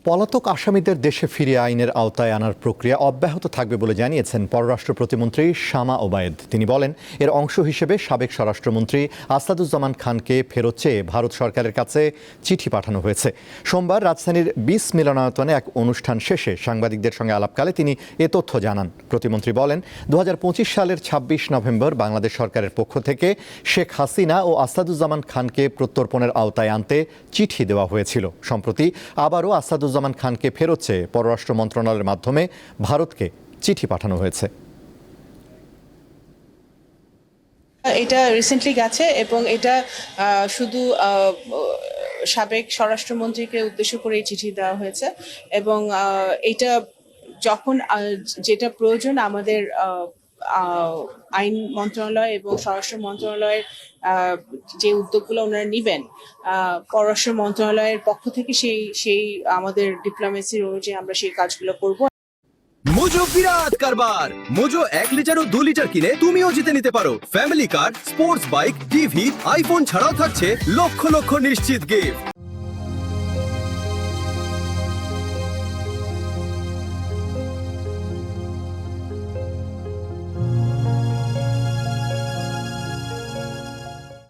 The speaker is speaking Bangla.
পলাতক আসামিদের দেশে ফিরিয়ে আইনের আওতায় আনার প্রক্রিয়া অব্যাহত থাকবে বলে জানিয়েছেন পররাষ্ট্র প্রতিমন্ত্রী শামা ওবায়েদ। তিনি বলেন, এর অংশ হিসেবে সাবেক স্বরাষ্ট্রমন্ত্রী আসাদুজ্জামান খানকে ফেরত চেয়ে ভারত সরকারের কাছে চিঠি পাঠানো হয়েছে। সোমবার রাজধানীর 20 মিলনায়তনে এক অনুষ্ঠান শেষে সাংবাদিকদের সঙ্গে আলাপকালে তিনি এ তথ্য জানান। প্রতিমন্ত্রী বলেন, 2025 সালের 26 নভেম্বর বাংলাদেশ সরকারের পক্ষ থেকে শেখ হাসিনা ও আসাদুজ্জামান খানকে প্রত্যর্পণের আওতায় আনতে চিঠি দেওয়া হয়েছিল। সম্প্রতি আবারও আসাদুজ্জামান খানকে ফেরত চেয়ে পররাষ্ট্র মন্ত্রণালয়ের মাধ্যমে ভারতকে চিঠি পাঠানো হয়েছে। এটা রিসেন্টলি গেছে এবং এটা শুধু সাবেক স্বরাষ্ট্রমন্ত্রীকে উদ্দেশ্য করে এই চিঠি দেওয়া হয়েছে এবং এটা যখন যেটা প্রয়োজন আমাদের আইন মন্ত্রণালয় এবং স্বরাষ্ট্র মন্ত্রণালয়ের যে উদ্যোগগুলো ওনারা নেবেন পররাষ্ট্র মন্ত্রণালয়ের পক্ষ থেকে সেই আমাদের ডিপ্লোমেসির অনুযায়ী আমরা সেই কাজগুলো করব। মোজো বিরাট কারবার। মোজো 1 লিটার ও 2 লিটার কিনে তুমিও জিতে নিতে পারো ফ্যামিলি কার, স্পোর্টস বাইক, টিভি, আইফোন ছাড়াও থাকছে লক্ষ লক্ষ নিশ্চিত গিফট।